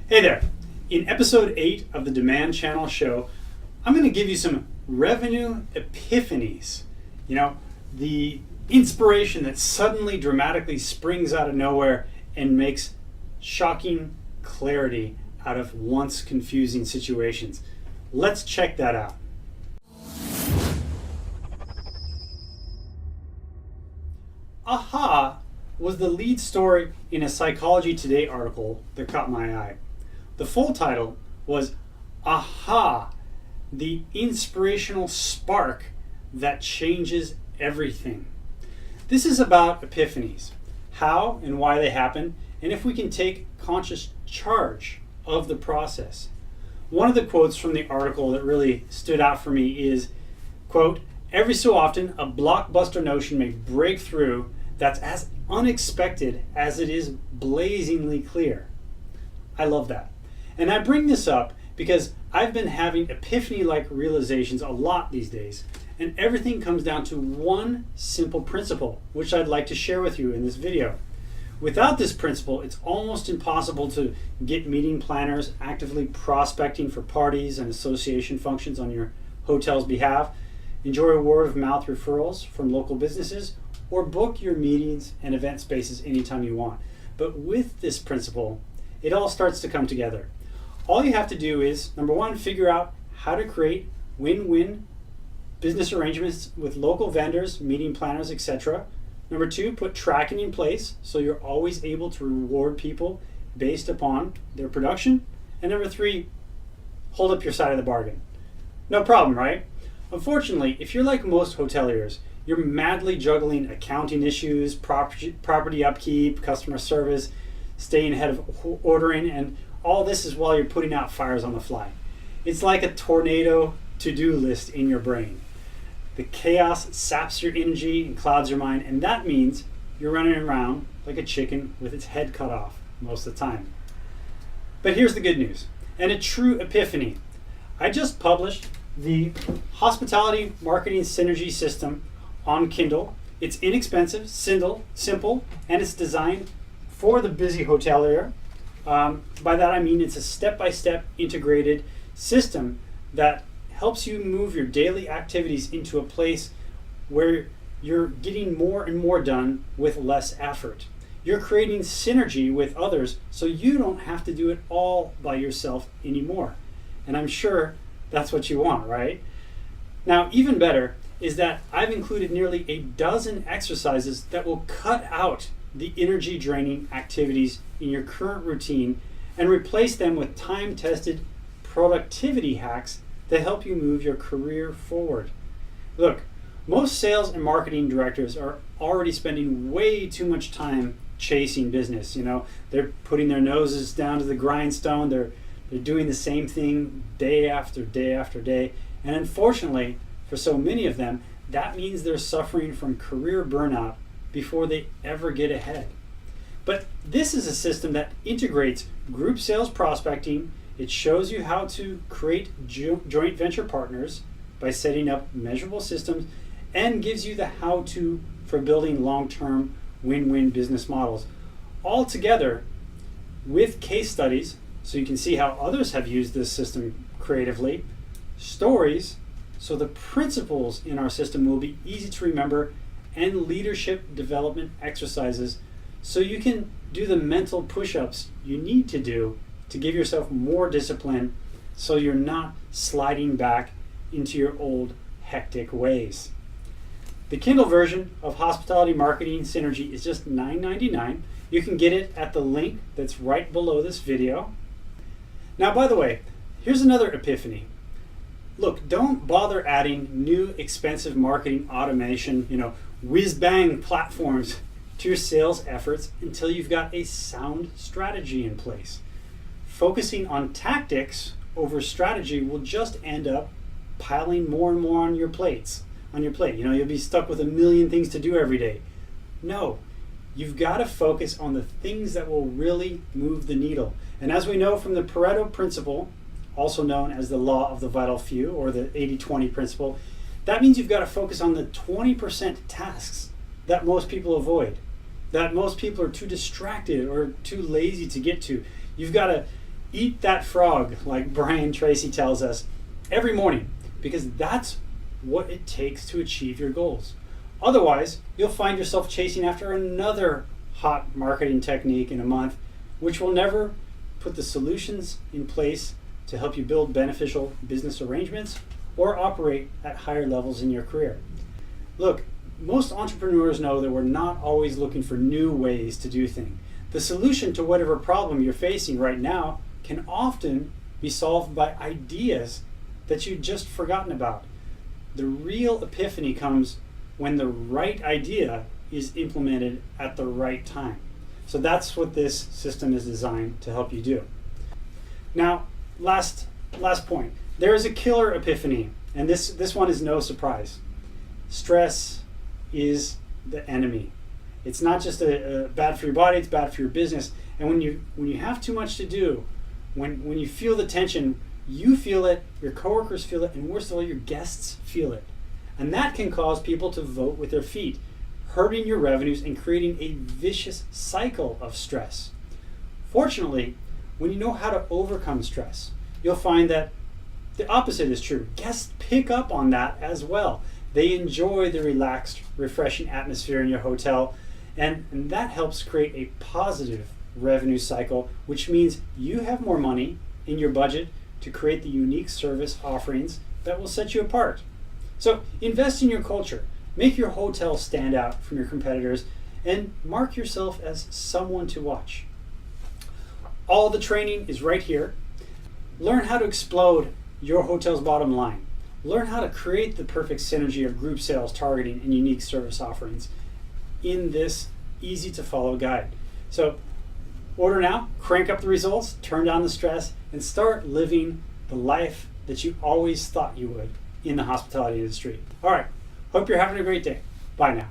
Hey there. In episode 8 of the Demand Channel show, I'm going to give you some revenue epiphanies. The inspiration that suddenly dramatically springs out of nowhere and makes shocking clarity out of once confusing situations. Let's check that out. Aha was the lead story in a Psychology Today article that caught my eye. The full title was Aha, the inspirational spark that changes everything. This is about epiphanies, how and why they happen, and if we can take conscious charge of the process. One of the quotes from the article that really stood out for me is, quote, "Every so often a blockbuster notion may break through that's as unexpected as it is blazingly clear." I love that. And I bring this up because I've been having epiphany-like realizations a lot these days, and everything comes down to one simple principle, which I'd like to share with you in this video. Without this principle, it's almost impossible to get meeting planners actively prospecting for parties and association functions on your hotel's behalf, enjoy word-of-mouth referrals from local businesses, or book your meetings and event spaces anytime you want. But with this principle, it all starts to come together. All you have to do is, number one, figure out how to create win-win business arrangements with local vendors, meeting planners, etc. Number two, put tracking in place so you're always able to reward people based upon their production. And number three, hold up your side of the bargain. No problem, right? Unfortunately, if you're like most hoteliers, you're madly juggling accounting issues, property upkeep, customer service, staying ahead of ordering, and all this is while you're putting out fires on the fly. It's like a tornado to-do list in your brain. The chaos saps your energy and clouds your mind, and that means you're running around like a chicken with its head cut off most of the time. But here's the good news, and a true epiphany. I just published the Hospitality Marketing Synergy System on Kindle. It's inexpensive, simple, and it's designed for the busy hotelier. By that I mean it's a step-by-step integrated system that helps you move your daily activities into a place where you're getting more and more done with less effort. You're creating synergy with others so you don't have to do it all by yourself anymore. And I'm sure that's what you want, right? Now, even better is that I've included nearly a dozen exercises that will cut out the energy draining activities in your current routine and replace them with time-tested productivity hacks that help you move your career forward. Look, most sales and marketing directors are already spending way too much time chasing business. They're putting their noses down to the grindstone. They're doing the same thing day after day after day. And unfortunately, for so many of them, that means they're suffering from career burnout before they ever get ahead. But this is a system that integrates group sales prospecting. It shows you how to create joint venture partners by setting up measurable systems, and gives you the how-to for building long-term win-win business models. All together with case studies, so you can see how others have used this system creatively, stories, so the principles in our system will be easy to remember, and leadership development exercises so you can do the mental push-ups you need to do to give yourself more discipline so you're not sliding back into your old hectic ways. The Kindle version of Hospitality Marketing Synergy is just $9.99. You can get it at the link that's right below this video. Now, by the way, here's another epiphany. Look, don't bother adding new expensive marketing automation, whiz-bang platforms to your sales efforts until you've got a sound strategy in place. Focusing on tactics over strategy will just end up piling more and more on your plate. You'll be stuck with a million things to do every day. No, you've got to focus on the things that will really move the needle. And as we know from the Pareto principle, also known as the law of the vital few, or the 80-20 principle, that means you've got to focus on the 20% tasks that most people avoid, that most people are too distracted or too lazy to get to. You've got to Eat that frog, like Brian Tracy tells us, every morning, because that's what it takes to achieve your goals. Otherwise, you'll find yourself chasing after another hot marketing technique in a month, which will never put the solutions in place to help you build beneficial business arrangements or operate at higher levels in your career. Look, most entrepreneurs know that we're not always looking for new ways to do things. The solution to whatever problem you're facing right now can often be solved by ideas that you'd just forgotten about. The real epiphany comes when the right idea is implemented at the right time. So that's what this system is designed to help you do. Now, last point. There is a killer epiphany, and this one is no surprise. Stress is the enemy. It's not just bad for your body, it's bad for your business. And when you have too much to do, when you feel the tension, you feel it, your coworkers feel it, and worst of all, your guests feel it. And that can cause people to vote with their feet, hurting your revenues and creating a vicious cycle of stress. Fortunately, when you know how to overcome stress, you'll find that the opposite is true. Guests pick up on that as well. They enjoy the relaxed, refreshing atmosphere in your hotel, and that helps create a positive revenue cycle, which means you have more money in your budget to create the unique service offerings that will set you apart. So invest in your culture, make your hotel stand out from your competitors, and mark yourself as someone to watch. All the training is right here. Learn how to explode your hotel's bottom line. Learn how to create the perfect synergy of group sales, targeting, and unique service offerings in this easy to follow guide. So order now, crank up the results, turn down the stress, and start living the life that you always thought you would in the hospitality industry. All right, hope you're having a great day. Bye now.